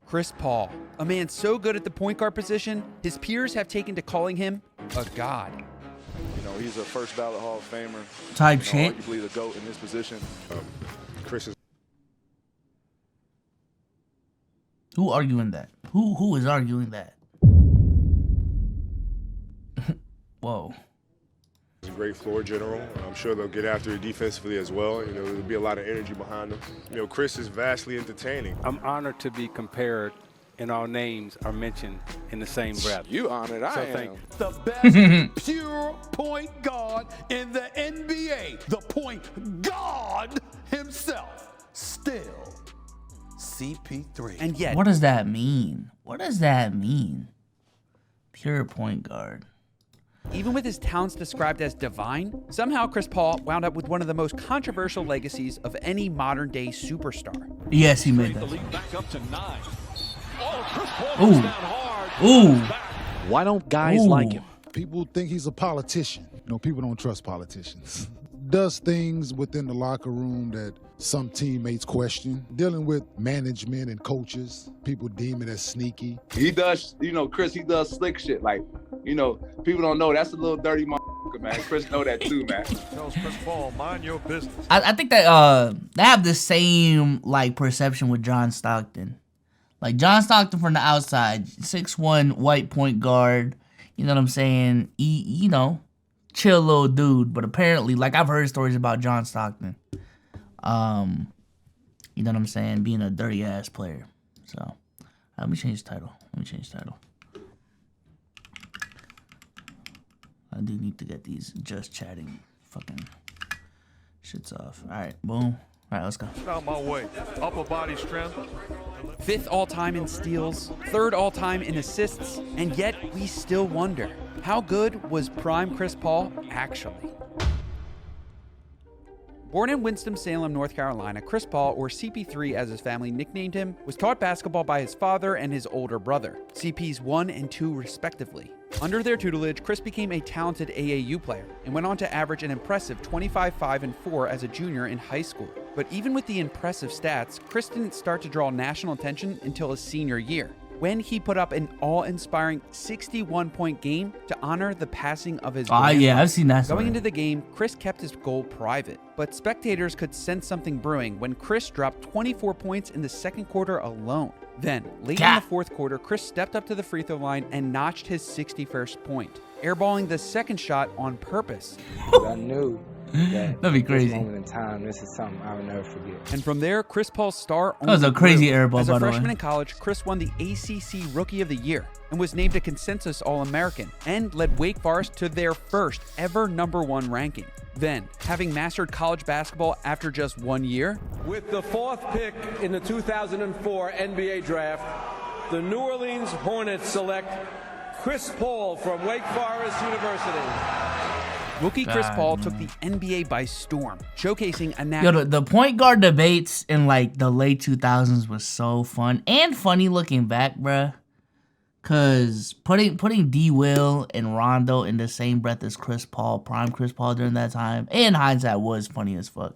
Chris Paul, a man so good at the point guard position, his peers have taken to calling him a god. You know, he's a first ballot Hall of Famer. Type shit. Arguably the GOAT in his position. Chris is. Who arguing that? Who is arguing that? Whoa. He's a great floor general. I'm sure they'll get after it defensively as well. You know, there'll be a lot of energy behind him. You know, Chris is vastly entertaining. I'm honored to be compared, and our names are mentioned in the same breath. You honored, I am. Thank you. The best pure point guard in the NBA. The point guard himself. Still CP3. And yet, What does that mean? What does that mean? Pure point guard. even with his talents described as divine, somehow Chris Paul wound up with one of the most controversial legacies of any modern-day superstar. Yes, he made that. Back up to 9. Ooh. Ooh. Why don't guys like him? People think he's a politician. You know, people don't trust politicians. Does things within the locker room that some teammates question. Dealing with management and coaches, people deem it as sneaky. He does, you know, Chris, he does slick shit. Like, you know, people don't know that's a little dirty motherfucker, man. Chris know that too, man. Tells Chris Paul, mind your business. I think that they have the same like perception with John Stockton. Like John Stockton from the outside, 6'1" white point guard. You know what I'm saying? You know, chill little dude. But apparently, like I've heard stories about John Stockton. You know what I'm saying? Being a dirty ass player. So let me change the title. I do need to get these just chatting fucking shits off. All right, boom. All right, let's go. Out my way. Upper body strength. 5th all-time in steals, 3rd all-time in assists, and yet we still wonder, how good was prime Chris Paul actually? Born in Winston-Salem, North Carolina, Chris Paul, or CP3 as his family nicknamed him, was taught basketball by his father and his older brother, CPs 1 and 2 respectively. Under their tutelage, Chris became a talented AAU player and went on to average an impressive 25, 5, and 4 as a junior in high school. But even with the impressive stats, Chris didn't start to draw national attention until his senior year, when he put up an awe-inspiring 61-point game to honor the passing of his grandfather. Yeah, I've seen that. Going into the game, Chris kept his goal private, but spectators could sense something brewing when Chris dropped 24 points in the second quarter alone. Then, late in the fourth quarter, Chris stepped up to the free throw line and notched his 61st point, airballing the second shot on purpose. I knew that'd be crazy. This moment in time, this is something I'll never forget. And from there, Chris Paul's star That was a crazy airball, As by a the way. freshman in college, Chris won the ACC Rookie of the Year and was named a consensus All-American and led Wake Forest to their first ever #1 ranking. Then, having mastered college basketball after just 1 year, with the 4th pick in the 2004 NBA Draft, the New Orleans Hornets select Chris Paul from Wake Forest University. rookie Chris Paul took the NBA by storm, showcasing a natural... Yo, the point guard debates in like the late 2000s was so fun and funny looking back, bruh. Cause putting D. Will and Rondo in the same breath as Chris Paul, prime Chris Paul during that time, in hindsight was funny as fuck.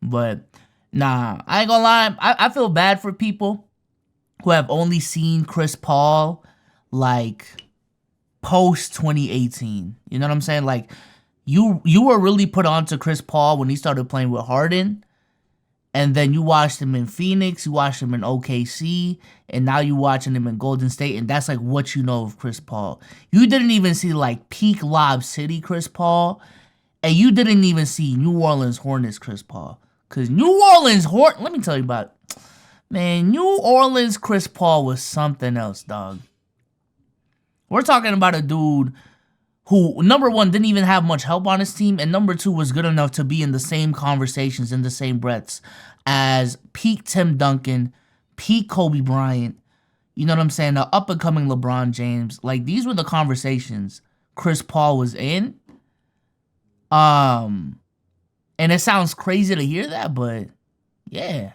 But nah, I ain't gonna lie, I feel bad for people who have only seen Chris Paul like post 2018. You know what I'm saying? Like you were really put on to Chris Paul when he started playing with Harden. And then you watched him in Phoenix, you watched him in OKC, and now you watching him in Golden State, and that's like what you know of Chris Paul. You didn't even see like peak Lob City Chris Paul, and you didn't even see New Orleans Hornets Chris Paul. Because New Orleans let me tell you about it. Man, New Orleans Chris Paul was something else, dog. We're talking about a dude who, number one, didn't even have much help on his team, and number two, was good enough to be in the same conversations, in the same breaths as peak Tim Duncan, peak Kobe Bryant, you know what I'm saying, the up-and-coming LeBron James. Like, these were the conversations Chris Paul was in. And it sounds crazy to hear that, but yeah.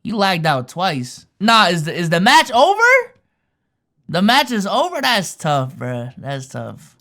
You lagged out twice. Nah, is the match over? The match is over? That's tough, bruh. That's tough.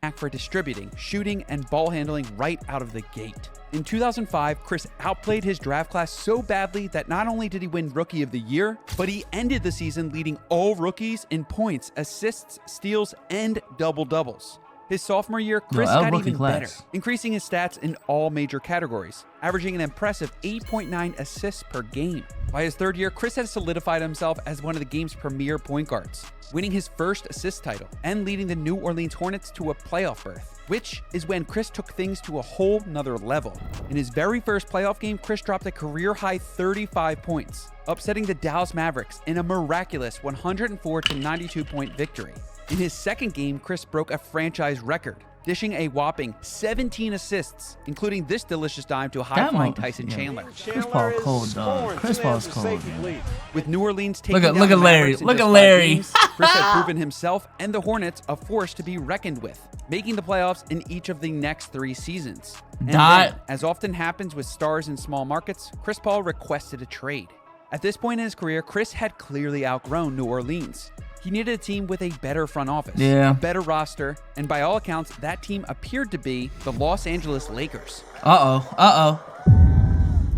knack for distributing, shooting, and ball handling right out of the gate. In 2005, Chris outplayed his draft class so badly that not only did he win Rookie of the Year, but he ended the season leading all rookies in points, assists, steals, and double-doubles. His sophomore year, Chris got even better, increasing his stats in all major categories, averaging an impressive 8.9 assists per game. By his third year, Chris had solidified himself as one of the game's premier point guards, winning his first assist title and leading the New Orleans Hornets to a playoff berth, which is when Chris took things to a whole nother level. In his very first playoff game, Chris dropped a career-high 35 points, upsetting the Dallas Mavericks in a miraculous 104-92-point victory. In his second game, Chris broke a franchise record, dishing a whopping 17 assists, including this delicious dime to high-flying Tyson Chandler. Chris Paul cold, dog. Chris Paul's cold, man. With New Orleans taking down look at Larry. Look at Larry. Chris had proven himself and the Hornets a force to be reckoned with, making the playoffs in each of the next 3 seasons. And then, as often happens with stars in small markets, Chris Paul requested a trade. At this point in his career, Chris had clearly outgrown New Orleans. He needed a team with a better front office, a better roster, and by all accounts, that team appeared to be the Los Angeles Lakers.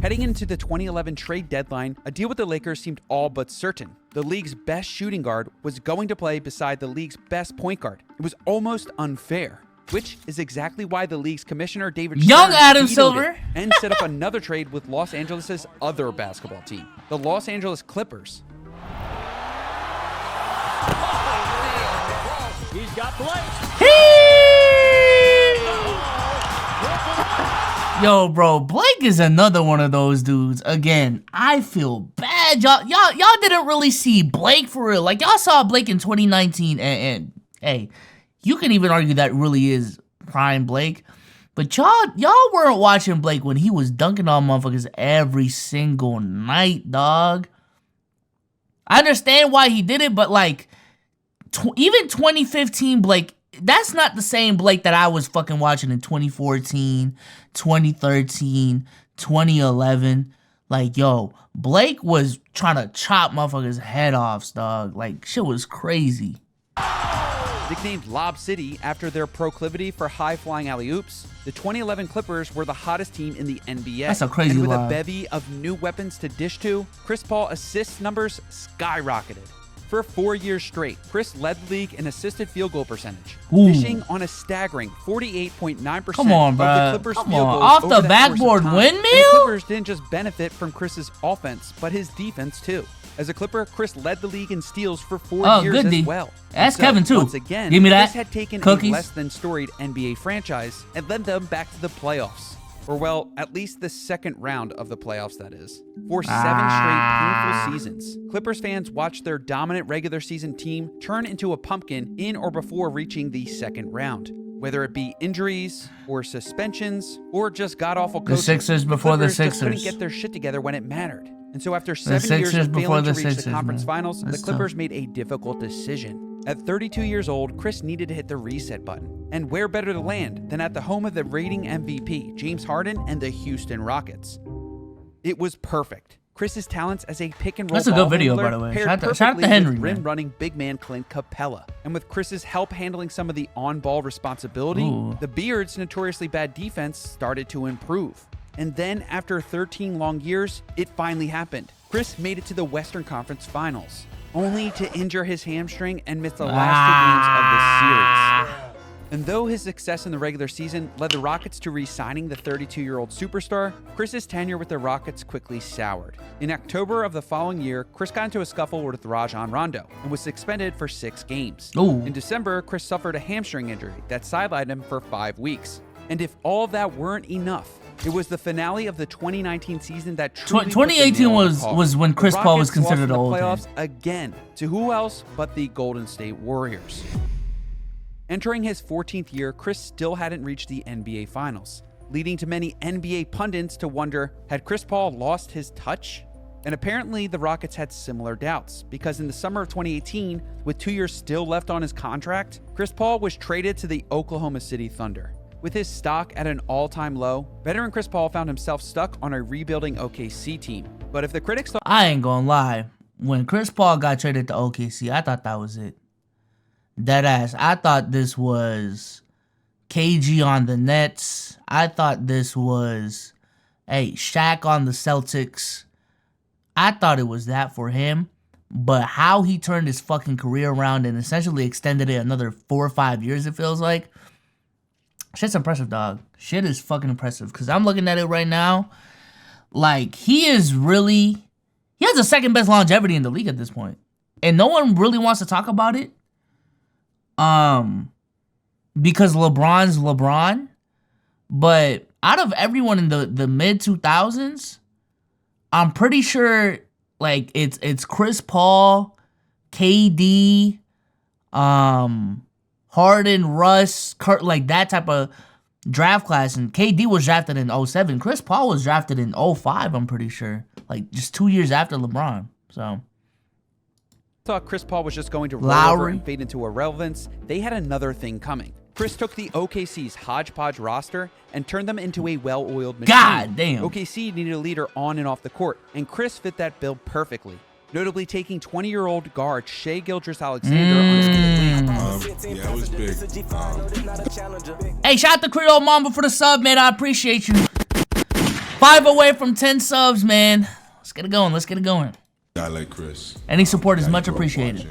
Heading into the 2011 trade deadline, a deal with the Lakers seemed all but certain. The league's best shooting guard was going to play beside the league's best point guard. It was almost unfair, which is exactly why the league's commissioner, David Young Stern, Adam vetoed Silver, it and set up another trade with Los Angeles' other basketball team, the Los Angeles Clippers. He's got Blake. Yo, bro, Blake is another one of those dudes. Again, I feel bad. Y'all didn't really see Blake for real. Like, y'all saw Blake in 2019, and hey, you can even argue that really is prime Blake. But y'all weren't watching Blake when he was dunking on motherfuckers every single night, dog. I understand why he did it, but like, even 2015 Blake, that's not the same Blake that I was fucking watching in 2014, 2013, 2011. Like, yo, Blake was trying to chop motherfuckers' head off, dog. Like, shit was crazy. Nicknamed Lob City after their proclivity for high-flying alley-oops, the 2011 Clippers were the hottest team in the NBA. That's a crazy And with lob. a bevy of new weapons to dish to, Chris Paul assist numbers skyrocketed. For 4 years straight, Chris led the league in assisted field goal percentage, dishing on a staggering 48.9% of the Clippers' field goals off over the that backboard course of time. windmill? And the Clippers didn't just benefit from Chris's offense, but his defense too. As a Clipper, Chris led the league in steals for 4 years as well. That's So, Kevin too. Once again, Give me that. Chris had taken Cookies. a less than storied NBA franchise and led them back to the playoffs. Or, well, at least the second round of the playoffs, that is. For 7 straight painful seasons, Clippers fans watched their dominant regular season team turn into a pumpkin in or before reaching the second round. Whether it be injuries, or suspensions, or just god-awful coaching. The Sixers before the Clippers just couldn't Sixers. get their shit together when it mattered. And so after 7 years Sixers of before failing to the reach Sixers, the conference man. finals, That's the Clippers made a difficult decision. At 32 years old, Chris needed to hit the reset button. And where better to land than at the home of the reigning MVP, James Harden and the Houston Rockets. It was perfect. Chris's talents as a pick-and-roll That's a good ball video, handler by the way. paired Shout out to perfectly Henry, with man. rim-running big man Clint Capella. And with Chris's help handling some of the on-ball responsibility, Ooh. the Beards' notoriously bad defense started to improve. And then, after 13 long years, it finally happened. Chris made it to the Western Conference Finals, only to injure his hamstring and miss the last 2 games of the series. And though his success in the regular season led the Rockets to re-signing the 32-year-old superstar, Chris's tenure with the Rockets quickly soured. In October of the following year, Chris got into a scuffle with Rajon Rondo and was suspended for 6 games. Ooh. In December, Chris suffered a hamstring injury that sidelined him for 5 weeks. And if all of that weren't enough, it was the finale of the 2019 season that truly 2018 was when Chris Paul was considered the old. playoffs again to who else but the Golden State Warriors. Entering his 14th year, Chris still hadn't reached the NBA Finals, leading to many NBA pundits to wonder, had Chris Paul lost his touch? And apparently the Rockets had similar doubts, because in the summer of 2018, with 2 years still left on his contract, Chris Paul was traded to the Oklahoma City Thunder. With his stock at an all-time low, veteran Chris Paul found himself stuck on a rebuilding OKC team. But if the critics thought I ain't gonna lie. When Chris Paul got traded to OKC, I thought that was it. Deadass. I thought this was KG on the Nets. I thought this was, hey, Shaq on the Celtics. I thought it was that for him. But how he turned his fucking career around and essentially extended it another 4 or 5 years, it feels like. Shit's impressive, dog. Shit is fucking impressive. Because I'm looking at it right now. Like, he has the second best longevity in the league at this point. And no one really wants to talk about it. Because LeBron's LeBron. But out of everyone in the mid-2000s, I'm pretty sure, like, it's Chris Paul, KD, Harden, Russ, Kurt, like that type of draft class. And KD was drafted in 07. Chris Paul was drafted in 05, I'm pretty sure. Like, just 2 years after LeBron. So thought Chris Paul was just going to roll over and fade into irrelevance. They had another thing coming. Chris took the OKC's hodgepodge roster and turned them into a well-oiled machine. God damn. OKC needed a leader on and off the court, and Chris fit that bill perfectly. Notably taking 20-year-old guard Shai Gilgeous-Alexander under the wing. Yeah, it was big. Hey, shout out to Creole Mamba for the sub, man. I appreciate you. 5 away from 10 subs, man. Let's get it going. Let's get it going. Guy like Chris. Any support is much appreciated.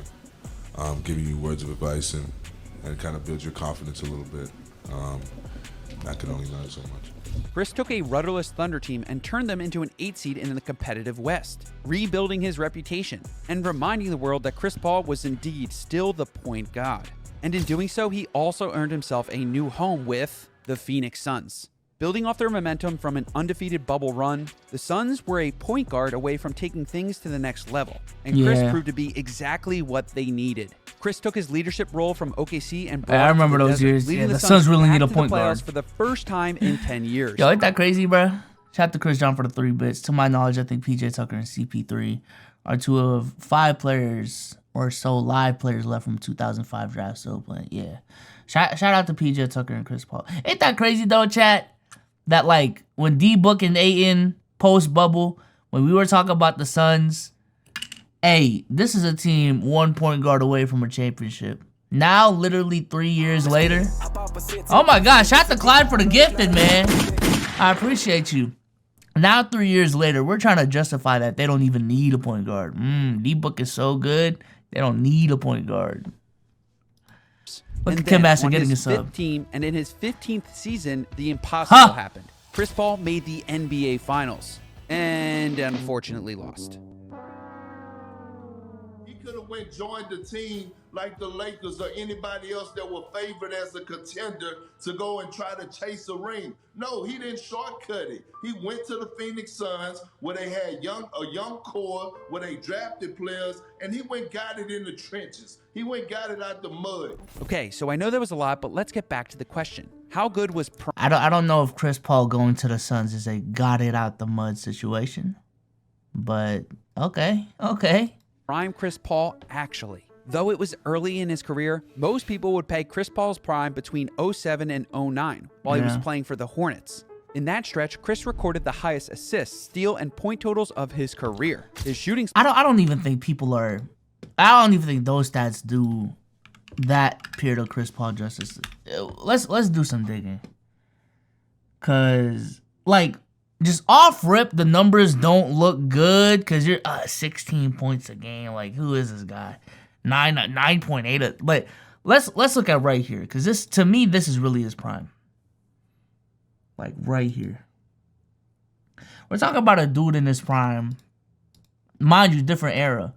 Giving you words of advice and kind of build your confidence a little bit. That can only learn so much. Chris took a rudderless Thunder team and turned them into an 8 seed in the competitive West, rebuilding his reputation and reminding the world that Chris Paul was indeed still the point god. And in doing so, he also earned himself a new home with the Phoenix Suns. Building off their momentum from an undefeated bubble run, the Suns were a point guard away from taking things to the next level, and Chris proved to be exactly what they needed. Chris took his leadership role from OKC and brought I remember those years. leading The the Suns really back need a to point the playoffs guard for the first time in 10 years. Yo, ain't that crazy, bro? Shout out to Chris John for the 3 bits. To my knowledge, I think PJ Tucker and CP3 are 2 of 5 players or so live players left from 2005 draft still playing. Yeah. Shout out to PJ Tucker and Chris Paul. Ain't that crazy, though, chat? That, like, when D-Book and Ayton post-bubble, when we were talking about the Suns, hey, this is a team 1 point guard away from a championship. Now, literally 3 years later. Oh, my gosh. Shout out to Clyde for the gifted, man. I appreciate you. Now, 3 years later, we're trying to justify that they don't even need a point guard. D-Book is so good, they don't need a point guard. Look at Kim Master getting a sub. Team, and in his 15th season, the impossible happened. Chris Paul made the NBA Finals and unfortunately lost. He could have joined the team like the Lakers or anybody else that were favored as a contender to go and try to chase a ring. No, he didn't shortcut it. He went to the Phoenix Suns where they had a young core, where they drafted players, and he went got it in the trenches. He went got it out the mud. Okay, so I know there was a lot, but let's get back to the question. How good was I don't know if Chris Paul going to the Suns is a got it out the mud situation. But okay. Prime Chris Paul actually? Though it was early in his career, most people would peg Chris Paul's prime between 07 and 09 while he was playing for the Hornets. In that stretch, Chris recorded the highest assists, steal, and point totals of his career. His shooting... I don't even think I don't even think those stats do that period of Chris Paul justice. Let's do some digging. Cause, like, just off rip, the numbers don't look good because you're 16 points a game. Like, who is this guy? 9.8. But let's look at right here, because this, to me, this is really his prime. Like right here, we're talking about a dude in his prime, mind you, different era,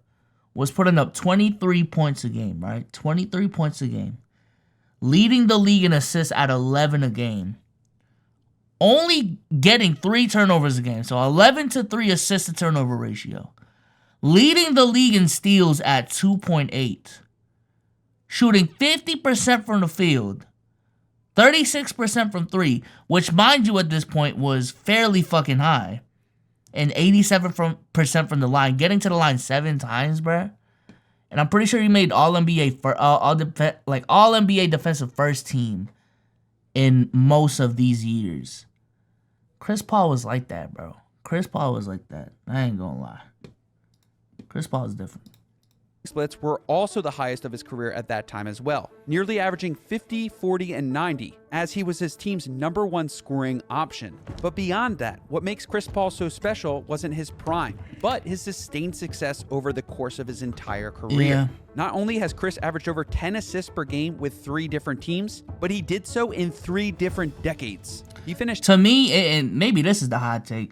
was putting up 23 points a game, right? 23 points a game, leading the league in assists at 11 a game, only getting 3 turnovers a game, so 11 to 3 assist to turnover ratio. Leading the league in steals at 2.8. Shooting 50% from the field. 36% from 3. Which, mind you, at this point was fairly fucking high. And 87% from the line. Getting to the line 7 times, bruh. And I'm pretty sure he made All-NBA for All-NBA defensive first team in most of these years. Chris Paul was like that, bro. Chris Paul was like that. I ain't gonna lie. Chris Paul is different. splits were also the highest of his career at that time as well, nearly averaging 50, 40, and 90, as he was his team's #1 scoring option. But beyond that, what makes Chris Paul so special wasn't his prime, but his sustained success over the course of his entire career. Yeah. Not only has Chris averaged over 10 assists per game with 3 different teams, but he did so in 3 different decades. He finished... To me, and maybe this is the hot take,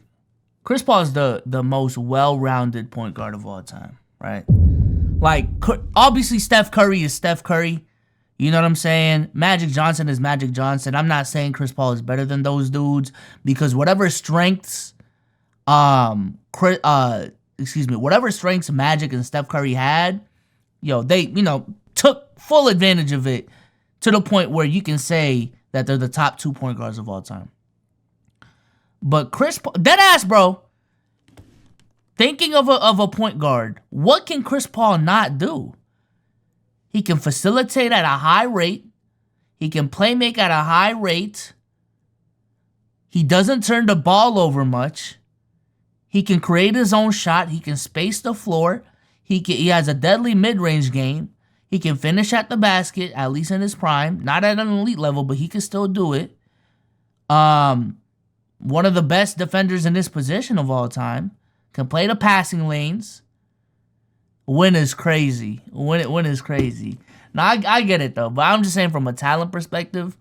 Chris Paul is the most well-rounded point guard of all time, right? Like, obviously Steph Curry is Steph Curry. You know what I'm saying? Magic Johnson is Magic Johnson. I'm not saying Chris Paul is better than those dudes, because whatever strengths, whatever strengths Magic and Steph Curry had, they, took full advantage of it to the point where you can say that they're the top 2 point guards of all time. But Chris Paul, dead ass, bro. Thinking of a point guard, what can Chris Paul not do? He can facilitate at a high rate. He can play make at a high rate. He doesn't turn the ball over much. He can create his own shot. He can space the floor. He has a deadly mid-range game. He can finish at the basket, at least in his prime. Not at an elite level, but he can still do it. One of the best defenders in this position of all time. Can play the passing lanes. Win is crazy. Win is crazy. Now, I get it, though. But I'm just saying from a talent perspective,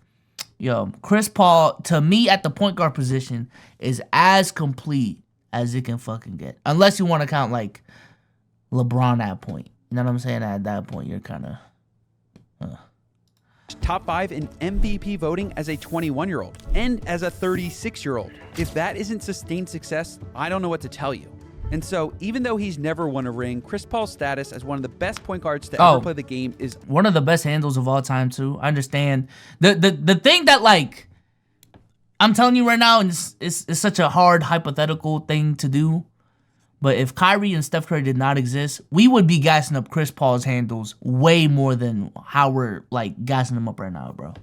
Chris Paul, to me, at the point guard position, is as complete as it can fucking get. Unless you want to count, like, LeBron at point. You know what I'm saying? At that point, you're kind of... Top 5 in MVP voting as a 21-year-old and as a 36-year-old. If that isn't sustained success, I don't know what to tell you. And so, even though he's never won a ring, Chris Paul's status as one of the best point guards to ever play the game is one of the best handles of all time too. I understand the thing that, like, I'm telling you right now, and it's such a hard hypothetical thing to do. But if Kyrie and Steph Curry did not exist, we would be gassing up Chris Paul's handles way more than how we're, like, gassing them up right now, bro.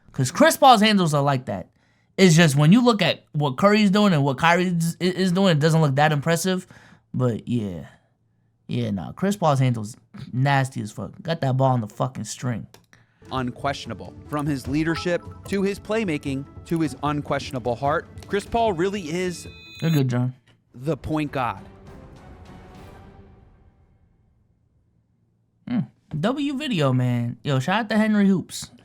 Because Chris Paul's handles are like that. It's just when you look at what Curry's doing and what Kyrie is doing, it doesn't look that impressive. But, yeah. Yeah, nah. Chris Paul's handles nasty as fuck. Got that ball on the fucking string. Unquestionable. From his leadership, to his playmaking, to his unquestionable heart, Chris Paul really is... You're good, John. ...the point god. W video, man. Yo, shout out to Henry Hoops.